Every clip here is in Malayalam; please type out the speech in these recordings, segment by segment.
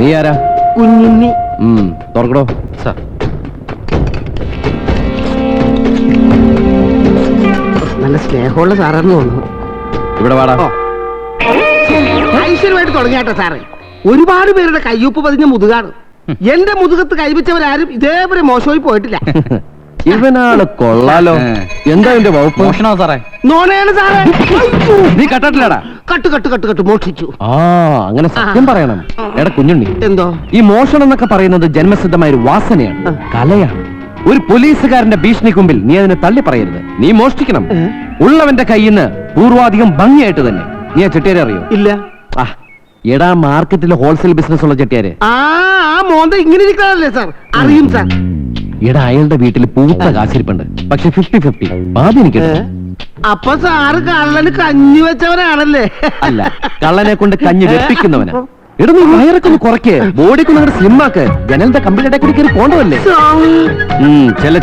നീ ആരാ? കുഞ്ഞുണ്ണി. തുറക്കടോ. നല്ല സ്നേഹമുള്ള സാറാണെന്ന് തോന്നുന്നു. ഇവിടെ വാടാ. ഐശ്വര്യമായിട്ട് തുടങ്ങിയാട്ടെ സാറേ. ഒരുപാട് പേരുടെ കയ്യൊപ്പ് പതിഞ്ഞ മുതുകാണ്. എന്റെ മുതുകത്ത് കൈവച്ചവരാരും ഇതേപോലെ മോശമായി പോയിട്ടില്ല. ഇവനാണ് കൊള്ളാലോ. എന്താ എന്റെ വകുപ്പ്? മോഷണോ സാറേ? നോണയാണ് സാറേ. നീ കട്ടില്ലടാ. കട്ട് മോഷിച്ചു. ആ അങ്ങനെ സത്യം പറയണം. എടാ കുഞ്ഞുണ്ണി, എന്തോ ഈ മോഷണം എന്നൊക്കെ പറയുന്നത് ജന്മസിദ്ധമായ ഒരു വാസനയാണ്, കലയാണ്. ഒരു പോലീസുകാരന്റെ ഭീഷണിക്ക് മുമ്പിൽ നീ അതിനെ തള്ളി പറയരുത്. നീ മോഷ്ടിക്കണം. ഉള്ളവന്റെ കയ്യിൽ നിന്ന് പൂർവാധികം ഭംഗിയായിട്ട് തന്നെ. നീ ആ ചെട്ടിയാരെ അറിയോ? ഇല്ല. എടാ മാർക്കറ്റിലെ ഹോൾസെയിൽ ബിസിനസ് ഉള്ള ചെട്ടിയാര്. ആ മോന്ത ഇങ്ങനെ ഇരിക്കാനല്ലേ സാർ? അറിയും സാർ. എടാ അയാളുടെ വീട്ടിൽ പൂത്ത കാശിരിപ്പുണ്ട്. പക്ഷെ 50-50 ബാധ എനിക്ക്. അപ്പൊ സാറ് കള്ളന് കഞ്ഞി വെച്ചവനാണല്ലേ? അല്ല, കള്ളനെ കൊണ്ട് കഞ്ഞി വെപ്പിക്കുന്നവനാ. എടാ നീ വയറൊക്കെ ഒന്ന് കുറയ്ക്ക്, ബോഡിക്ക് ഒന്ന് സ്ലിം ആക്ക്. ജനലിന്റെ കമ്പിളിയുടെ കൂടി കയറി പോണ്ടതല്ലേ? ചെല്ല.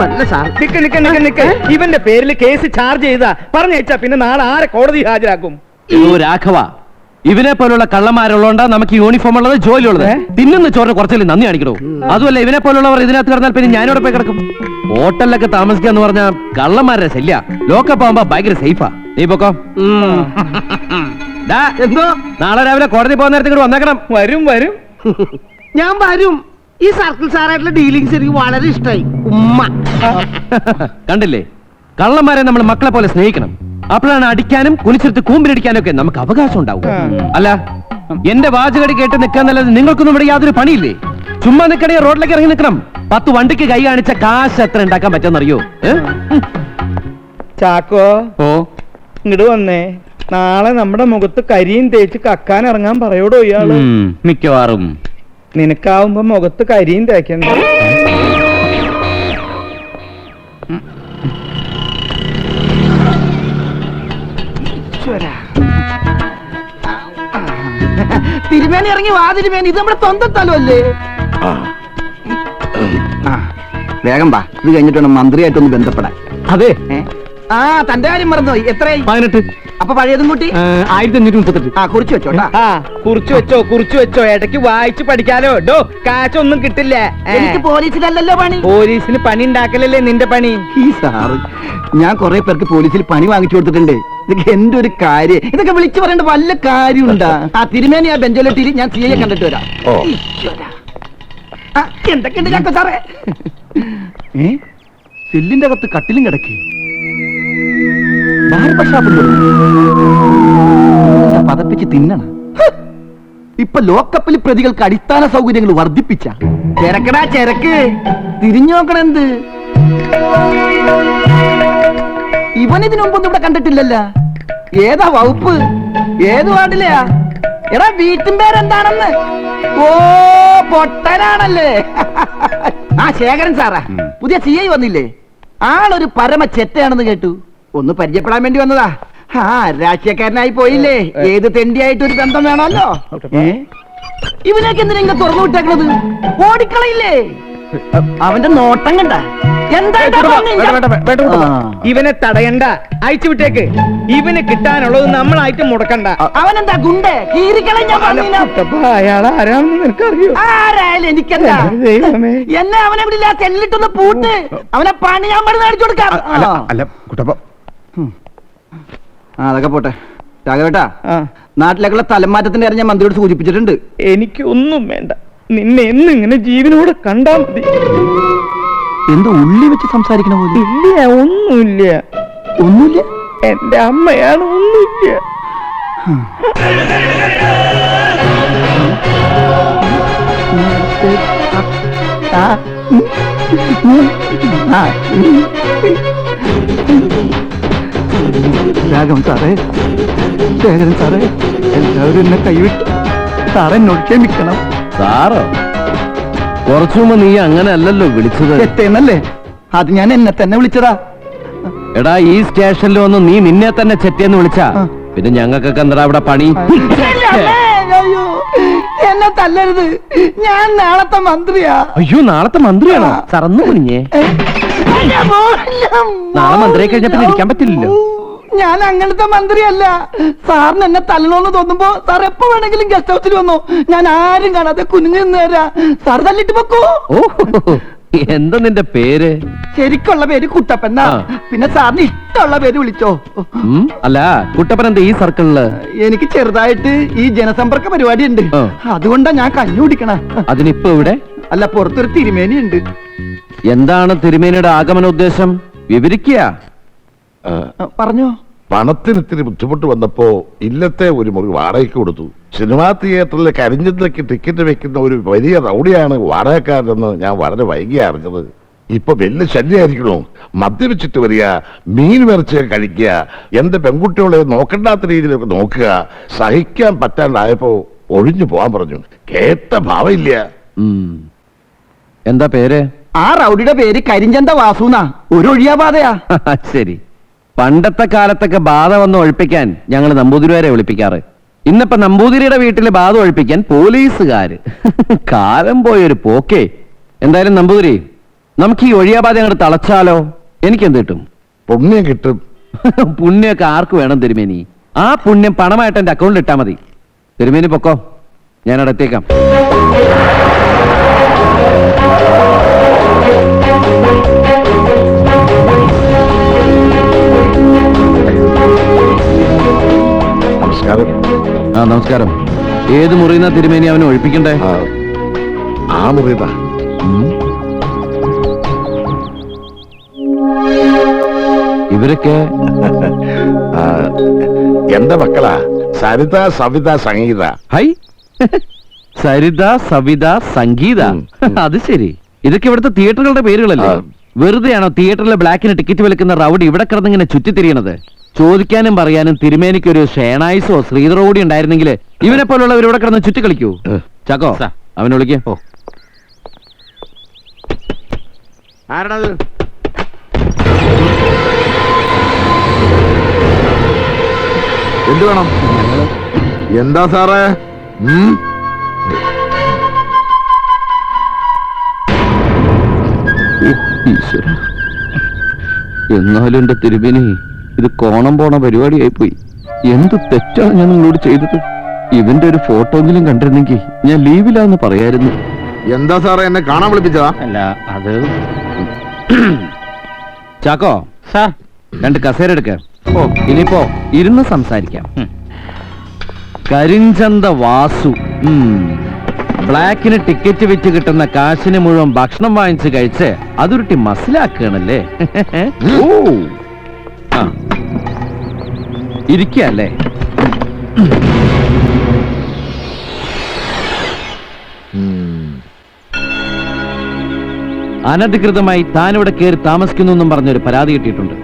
നല്ല സാർ. നിക്ക്. ഇവന്റെ പേരിൽ കേസ് ചാർജ് ചെയ്താ പറഞ്ഞേച്ചാ പിന്നെ നാളെ ആരെ കോടതി ഹാജരാക്കും? രാഘവ, ഇവനെ പോലുള്ള കള്ളന്മാരുള്ളതുകൊണ്ടാ നമുക്ക് യൂണിഫോം ഉള്ളത്, ജോലി ഉള്ളത്. തിന്നുന്ന ചോറിന് കുറച്ചല്ലേ നന്ദി കാണിക്കണോ? അതുമല്ല, ഇവനെ പോലുള്ളവർ ഇതിനകത്ത് കിടന്നാൽ പിന്നെ ഞാനിവിടെ പോയി കിടക്കും. ഹോട്ടലിലൊക്കെ താമസിക്കാന്ന് പറഞ്ഞാ കള്ളന്മാരുടെ ശല്യ. ലോക്കപ്പ് ആവുമ്പോ ഭയങ്കര സേഫാ. നീ പൊക്കോ. എന്തോ നാളെ രാവിലെ കോടതി പോകുന്ന നേരത്തെ കൂടെ വന്നേക്കണം. വരും. ഞാൻ വരും. ഈ സർക്കിൾ സാറായിട്ടുള്ള ഡീലിങ്സ് എനിക്ക് വളരെ ഇഷ്ടമായി. ഉമ്മ കണ്ടില്ലേ, കള്ളന്മാരെ നമ്മൾ മക്കളെ പോലെ സ്നേഹിക്കണം. അപ്പോഴാണ് അടിക്കാനും കുനിച്ചെടുത്ത് കൂമ്പിലടിക്കാനും ഒക്കെ നമുക്ക് അവകാശം ഉണ്ടാവും. അല്ല, എന്റെ വാചകടി കേട്ട് നിൽക്കാൻ നല്ലത്. നിങ്ങൾക്കൊന്നും ഇവിടെ യാതൊരു പണിയില്ലേ? ചുമ്മാ നിൽക്കണേ, റോഡിലേക്ക് ഇറങ്ങി നിൽക്കണം. 10 വണ്ടിക്ക് കൈ കാണിച്ച കാശ് എത്ര ഉണ്ടാക്കാൻ പറ്റുമെന്നറിയോ? ചാക്കോ, ഇങ്ങോട്ട് വന്നേ. നാളെ നമ്മുടെ മുഖത്ത് കരിയും തേച്ച് കക്കാൻ ഇറങ്ങാൻ പറയോടോ ഇയാള്? മിക്കവാറും. നിനക്കാവുമ്പോ മുഖത്ത് കരിയും തേക്കണ്ട. തിരുമേനി ഇറങ്ങി വാ. തിരുമേനി, ഇത് നമ്മുടെ സ്വന്തം സ്ഥലമല്ലേ? വേഗം വാ. ഇത് കഴിഞ്ഞിട്ട് വേണം മന്ത്രിയായിട്ടൊന്ന് ബന്ധപ്പെടാൻ. അതെ. തന്റെ കാര്യം മറന്നുപോയി. എത്രയായി? 18. അപ്പൊ പഴയതും കൂട്ടി 1538. കുറിച്ച് വെച്ചോട്ടാ. കുറിച്ചു വെച്ചോ. ഇടയ്ക്ക് വായിച്ചു പഠിക്കാലോ. ഡോ, കാശൊന്നും കിട്ടില്ല. എനിക്ക് പോലീസിലല്ലല്ലോ പണി. പോലീസിന് പണി ഉണ്ടാക്കലല്ലേ നിന്റെ പണി? ഈ സാറ്, ഞാൻ കുറെ പേർക്ക് പോലീസിൽ പണി വാങ്ങിച്ചു കൊടുത്തിട്ടുണ്ട്. ഇതൊക്കെ എന്റെ ഒരു കാര്യം. ഇതൊക്കെ വിളിച്ചു പറയേണ്ട വല്ല കാര്യമുണ്ടാ? തിരുമേനി ആ ബെഞ്ചോലെത്തിരി ഞാൻ സിയെ കണ്ടിട്ട് വരാം. എന്തൊക്കെയുണ്ട് ചാക്കോ സാറേ? സെല്ലിന്റെ അകത്ത് കട്ടിലും കിടക്കി. പതപ്പിച്ച് തിന്നണം. ഇപ്പൊ ലോക്കപ്പിൽ പ്രതികൾക്ക് അടിസ്ഥാന സൗകര്യങ്ങൾ വർദ്ധിപ്പിച്ച. ചെരക്കടാ ചെരക്ക്. തിരിഞ്ഞു നോക്കണെന്ത്? ഇവനിതിനു മുമ്പൊന്നും ഇവിടെ കണ്ടിട്ടില്ലല്ലോ. ഏതാ വകുപ്പ്? ഏത് വാർഡിലെയാ? എടാ വീട്ടും പേരെന്താണെന്ന്? ഓ, പൊട്ടനാണല്ലേ? ശേഖരൻ സാറാ. പുതിയ CI വന്നില്ലേ? ആളൊരു പരമ ചെറ്റയാണെന്ന് കേട്ടു. ഒന്ന് പരിചയപ്പെടാൻ വേണ്ടി വന്നതാ. രാഷ്ട്രീയക്കാരനായി പോയില്ലേ? ഏത് തെണ്ടിയായിട്ട് ഒരു ബന്ധം വേണമല്ലോ. ഇവനൊക്കെ എന്തിനാ ഇങ്ങനെ തുറന്നു വിട്ടേക്കണത്? ഓടിക്കളയില്ലേ? അവന്റെ നോട്ടം കണ്ട. ഇവനെ തടയണ്ട, അയച്ചു വിട്ടേക്ക്. ഇവന് കിട്ടാനുള്ളത് നമ്മളായിട്ട് മുടക്കണ്ട. അവനെന്താ ഗുണ്ടേ? അയാൾ ആരാണെന്ന് നിനക്കറിയോ? ആരായാലും എനിക്കെന്താ? എന്നെ അവനെ വിടില്ല. ചെല്ലിട്ടൊന്ന് പൂട്ട്. അവനെ പണി ഞാൻ പണി മേടിച്ചു കൊടുക്കാം. അതൊക്കെ പോട്ടെ. രാഘവേട്ടാ, നാട്ടിലേക്കുള്ള തലമാറ്റത്തിന്റെ കാര്യം ഞാൻ മന്ത്രിയോട് സൂചിപ്പിച്ചിട്ടുണ്ട്. എനിക്ക് ഒന്നും വേണ്ട. നിന്നെ എന്നിങ്ങനെ ജീവനോട് കണ്ടാ മതി. എന്തോ ഉള്ളി വെച്ച് സംസാരിക്കണ പോലെ. ഇല്ല, ഒന്നുമില്ല. എന്റെ അമ്മയാണ്. ഒന്നുമില്ല. രാഘവൻ സാറേ, ശേഖരൻ സാറേ, എല്ലാവരും എന്നെ കൈവിട്ട്. സാറേ എന്നോട് ക്ഷമിക്കണം. സാറോ? കുറച്ചു മുമ്പ് നീ അങ്ങനെ അല്ലല്ലോ വിളിച്ചത്. ചെറ്റേന്നല്ലേ? അത് ഞാൻ എന്നെ തന്നെ വിളിച്ചതാ. എടാ, ഈ സ്റ്റേഷനിൽ വന്ന് നീ നിന്നെ തന്നെ ചെറ്റേന്ന് വിളിച്ചാ പിന്നെ ഞങ്ങൾക്കൊക്കെ എന്താ അവിടെ പണി? അയ്യോ, എന്നെ തല്ലരുത്. ഞാൻ നാളത്തെ മന്ത്രിയാ. അയ്യോ, നാളത്തെ മന്ത്രിയാണോ? സറന്നു കുഞ്ഞേ. നാളെ മന്ത്രിയെ കഴിഞ്ഞ പിന്നെ ഇരിക്കാൻ പറ്റില്ലല്ലോ. ഞാൻ അങ്ങനത്തെ മന്ത്രിയല്ല. സാറിന് എന്നെ തല്ലണോന്ന് തോന്നുമ്പോ സാർ എപ്പോ വേണമെങ്കിലും ഗസ്റ്റ് ഹൗസിൽ വന്നോ, ഞാൻ ആരും കാണാതെ കുനിഞ്ഞു നിന്ന് തരാ. സാർ തല്ലിട്ട് വെക്കോ. ഓ, എന്താ നിന്റെ പേര്? ശരിക്കുള്ള പേര് കുട്ടപ്പനാ. പിന്നെ സാറിന് ഇഷ്ടമുള്ള പേര് വിളിച്ചോ. അല്ല, കുട്ടപ്പൻ എന്താ ഈ സർക്കിളില്? എനിക്ക് ചെറുതായിട്ട് ഈ ജനസമ്പർക്ക പരിപാടി ഉണ്ട്, അതുകൊണ്ടാ ഞാൻ കഞ്ഞി കുടിക്കണ. അതിനിപ്പോ ഇവിടെ അല്ല, പുറത്തൊരു തിരുമേനി ഉണ്ട്. എന്താണ് തിരുമേനിയുടെ ആഗമന ഉദ്ദേശം? വിവരിക്കുക. പറഞ്ഞോ. പണത്തിന് ഇത്തിരി ബുദ്ധിമുട്ട് വന്നപ്പോ ഇല്ലത്തെ ഒരു മുറി വാടകയ്ക്ക് കൊടുത്തു. സിനിമാ തിയേറ്ററിൽ കരിഞ്ചന്തയ്ക്ക് ടിക്കറ്റ് വെക്കുന്ന ഒരു വലിയ റൗഡിയാണ് വാടകക്കാരെന്ന് ഞാൻ വളരെ വൈകിയ അറിഞ്ഞത്. ഇപ്പൊ വലിയ ശല്യമായിരിക്കണോ? മദ്യപിച്ചിട്ട് വരിക, മീൻ വരച്ച് കഴിക്കുക, എന്റെ പെൺകുട്ടികളെ നോക്കണ്ടാത്ത രീതിയിലൊക്കെ നോക്കുക. സഹിക്കാൻ പറ്റാണ്ടായപ്പോ ഒഴിഞ്ഞു പോവാൻ പറഞ്ഞു. കേട്ട ഭാവമില്ല. എന്താ പേര്? ആ റൗഡിയുടെ പേര് കരിഞ്ചന്ത വാസുന്നാ. ഒരു ഒഴിയാബാധയാ. ശരി. പണ്ടത്തെ കാലത്തൊക്കെ ബാധ വന്ന് ഒഴിപ്പിക്കാൻ ഞങ്ങൾ നമ്പൂതിരിവരെ വിളിപ്പിക്കാറ്. ഇന്നിപ്പോ നമ്പൂതിരിയുടെ വീട്ടില് ബാധ ഒഴിപ്പിക്കാൻ പോലീസുകാര്. കാലം പോയൊരു പോക്കേ. എന്തായാലും നമ്പൂതിരി, നമുക്ക് ഈ ഒഴിയാബാധ അങ്ങോട്ട് തളച്ചാലോ? എനിക്കെന്ത് കിട്ടും? പുണ്യം കിട്ടും. പുണ്യമൊക്കെ ആർക്ക് വേണം തിരുമേനി? ആ പുണ്യം പണമായിട്ട് എന്റെ അക്കൗണ്ടിൽ ഇട്ടാ മതി. തിരുമേനി പൊക്കോ, ഞാൻ അവിടെ എത്തിയേക്കാം. നമസ്കാരം. നമസ്കാരം. ഏത് മുറിയുന്ന തിരുമേനി അവനെ ഒഴിപ്പിക്കണ്ടേ? ആ മുറിതാ. ഇവരൊക്കെ എന്റെ മക്കളാ, സരിത, സവിത, സംഗീത. ഹൈ, സരിത, സവിത, സംഗീത. അത് ശരി. ഇതൊക്കെ ഇവിടുത്തെ തിയേറ്ററുകളുടെ പേരുകളല്ലേ? വെറുതെയാണോ തിയേറ്ററിലെ ബ്ലാക്കിന് ടിക്കറ്റ് വിൽക്കുന്ന റൗഡി ഇവിടെ കിടന്നിങ്ങനെ ചുറ്റിത്തിരിയണത്? ചോദിക്കാനും പറയാനും തിരുമേനിക്ക് ഒരു ഷേണായിസോ ശ്രീധറോ കൂടി ഉണ്ടായിരുന്നെങ്കിൽ ഇവനെ പോലുള്ളവർ ഇവിടെ കിടന്ന് ചുറ്റി കളിക്കൂ. ചാക്കോ, അവനെ വിളിക്കോ. ആരാണത്? എന്ത് വേണം? എന്താ സാറേ? എന്നാലും എന്റെ തിരുമേനി, ഇത് കോണം പോണ പരിപാടിയായി പോയി. എന്ത് തെറ്റാണ് ഞാൻ നിങ്ങളോട് ചെയ്തത്? ഇവന്റെ ഒരു ഫോട്ടോയെങ്കിലും കണ്ടിരുന്നെങ്കിൽ ഞാൻ ലീവിലാന്ന് പറയായിരുന്നു. എന്താ സാറേ, എന്നെ കാണാൻ വിളിപ്പിച്ചതാ? അല്ല, അത് ചാക്കോ, രണ്ട് കസേര എടുക്ക. ഇനിയിപ്പോ ഇരുന്ന് സംസാരിക്കാം. കരിഞ്ചന്ത വാസു, ബ്ലാക്കിന് ടിക്കറ്റ് വിറ്റ് കിട്ടുന്ന കാശിന് മുഴുവൻ ഭക്ഷണം വാങ്ങിച്ച് കഴിച്ച് അതുരുട്ടി മനസ്സിലാക്കണല്ലേ? ഓ, ഇരിക്കല്ലേ? അനധികൃതമായി താനിവിടെ കയറി താമസിക്കുന്നു എന്നും പറഞ്ഞൊരു പരാതി കിട്ടിയിട്ടുണ്ട്.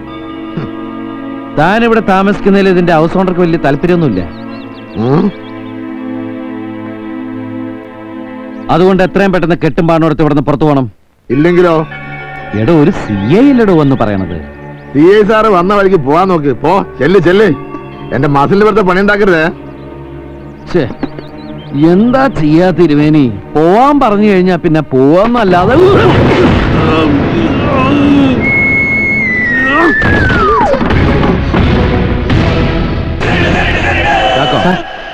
താനിവിടെ താമസിക്കുന്നതിൽ ഇതിന്റെ ഹൗസ് ഓണർക്ക് വലിയ താല്പര്യമൊന്നുമില്ല. അതുകൊണ്ട് എത്രയും പെട്ടെന്ന് കെട്ടും പാണോടത്ത് ഇവിടുന്ന് പുറത്തു പോകണം. ഇല്ലെങ്കിലോ? എടോ, ഒരു CI ഇല്ലടോ എന്ന് പറയണത്. CI സാറ് വന്ന വഴിക്ക് പോവാൻ നോക്ക്. പോ, ചെല്ല്. എന്റെ മസിലിന് വെറുതെ പണി ഉണ്ടാക്കരുതേ. എന്താ ചെയ്യാ തിരുമേനി? പോവാൻ പറഞ്ഞു കഴിഞ്ഞാ പിന്നെ പോവാന്നല്ലാതെ.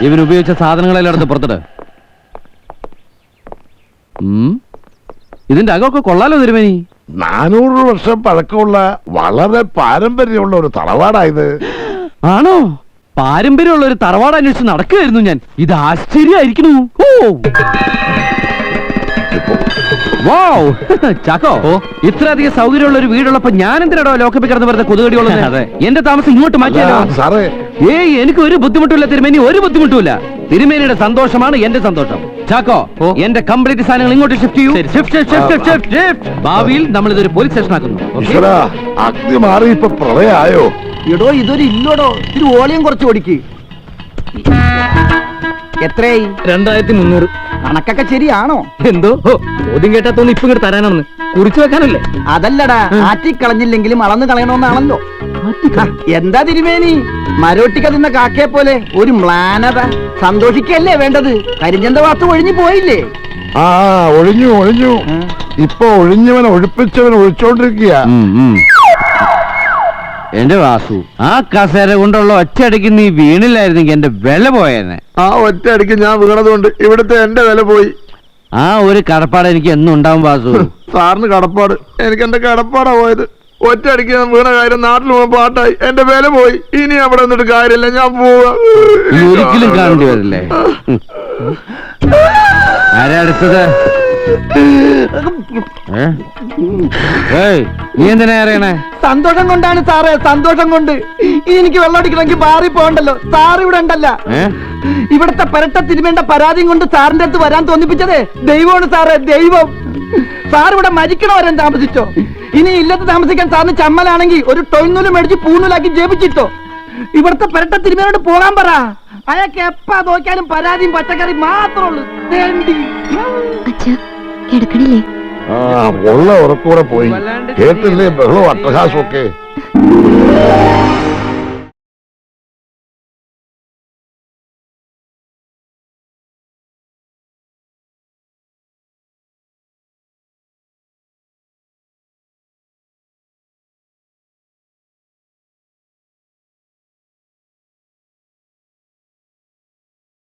ഇവൻ ഉപയോഗിച്ച സാധനങ്ങളെല്ലാം എടുത്ത് പുറത്തിട്ട്. ഇതിന്റെ അകമൊക്കെ കൊള്ളാലോ തിരുമേനി. 400 വർഷം പഴക്കമുള്ള വളരെ പാരമ്പര്യമുള്ള ഒരു തറവാടായത്. ആണോ? പാരമ്പര്യമുള്ള ഒരു തറവാട് അന്വേഷിച്ച് നടക്കുകയായിരുന്നു ഞാൻ. ഇത് ആശ്ചര്യമായിരിക്കുന്നു. വാവ്, ചാക്കോ, ഇത്രയധികം സൗകര്യമുള്ള ഒരു വീടുള്ളപ്പോ ഞാൻ എന്തിനാടോ ലോക്കപ്പിൽ കിടന്ന് വെറുതെ കൊതുകടിയുള്ളത്? എന്റെ താമസം ഇങ്ങോട്ട് മാറ്റിയാലോ? സാറേ, എനിക്ക് ഒരു ബുദ്ധിമുട്ടില്ല തിരുമേനി, ഒരു ബുദ്ധിമുട്ടുമില്ല. തിരുമേനിയുടെ സന്തോഷമാണ് എന്റെ സന്തോഷം. ചാക്കോ, എന്റെ കംപ്ലീറ്റ് സാധനങ്ങൾ ഇങ്ങോട്ട് ഷിഫ്റ്റ് ചെയ്യൂ. ഭാവിയിൽ നമ്മൾ ഇതൊരു പോലീസ് സ്റ്റേഷൻ ആക്കുന്നു. അഗ്നി മാറി ഇപ്പൊ പ്രളയായോ? എടോ, ഇതൊരു ഇല്ലോടോ. ഇത് വോളിയം കുറച്ച് ഓടിക്ക്. എത്രയായി? 2300. കണക്കൊക്കെ ശരിയാണോ? എന്തോ ചോദ്യം കേട്ടാത്തോന്ന് ഇപ്പൊ ഇങ്ങോട്ട് തരാനാണെന്ന് കുറിച്ചു വെക്കാനല്ലേ? അതല്ലടാ, ആറ്റിക്കളഞ്ഞില്ലെങ്കിലും അളന്ന് കളയണമെന്നാണല്ലോ. എന്താ തിരുമേനി, മരോട്ടിക്ക തിന്ന കാക്കയെ പോലെ ഒരു മ്ലാനത? സന്തോഷിക്കല്ലേ വേണ്ടത്? കരിഞ്ചന്ത വാസ്തു ഒഴിഞ്ഞു പോയില്ലേ? ഒഴിഞ്ഞു. ഇപ്പൊ ഒഴിഞ്ഞവൻ ഒഴിപ്പിച്ചവൻ ഒഴിച്ചോണ്ടിരിക്കുക. എന്റെ വാസു, ആ കസേര കൊണ്ടുള്ള ഒറ്റയടിക്ക് നീ വീണില്ലായിരുന്നെങ്കിൽ എന്റെ വില പോയേനെ. ആ ഒറ്റ അടിക്ക് ഞാൻ വീണതുകൊണ്ട് ഇവിടുത്തെ എന്റെ വില പോയി. ആ ഒരു കടപ്പാട് എനിക്ക് എന്നും ഉണ്ടാവും വാസു. സാറിന് കടപ്പാട്, എനിക്ക് എന്റെ കടപ്പാടാ പോയത്. ഒറ്റ അടിക്ക് ഞാൻ വീണ കാര്യം നാട്ടിൽ പോകാൻ പാട്ടായി, എന്റെ വില പോയി. ഇനി അവിടെ നിന്നിട്ട് കാര്യമില്ല, ഞാൻ പോവാ. ഇനി ഒരിക്കലും കാണേണ്ടി വരില്ലേ? ആരാ അടുത്തത്? നീ എന്തിനാ അറിയണേ? സന്തോഷം കൊണ്ടാണ് സാറേ, സന്തോഷം കൊണ്ട്. ഇനി എനിക്ക് വെള്ളം അടിക്കണമെങ്കിൽ ബാറി പോകണ്ടല്ലോ, സാർ ഇവിടെ ഉണ്ടല്ല. ഇവിടുത്തെ പരട്ട തിരുമേണ്ട പരാതിയും കൊണ്ട് സാറിന്റെ അടുത്ത് വരാൻ തോന്നിപ്പിച്ചതേ ദൈവമാണ് സാറേ, ദൈവം. സാർ ഇവിടെ മരിക്കണവരെ താമസിച്ചോ? ഇനി ഇല്ലത്ത് താമസിക്കാൻ സാറിന് ചമ്മലാണെങ്കിൽ ഒരു ടൊയ്നൂല് മേടിച്ച് പൂണൂലാക്കി ജപിച്ചിട്ടോ. ഇവിടുത്തെ പരട്ട തിരുമേനോട് പോകാൻ പറ. അയാൾക്ക് എപ്പാ നോക്കിയാലും പരാതിയും പച്ചക്കറി മാത്രമേ ഉള്ളൂ. കിടക്കണില്ലേ? ആ ഉള്ള ഉറക്കൂടെ പോയി. കേട്ടില്ലേ ബഹളവും അട്ടഹാസമൊക്കെ?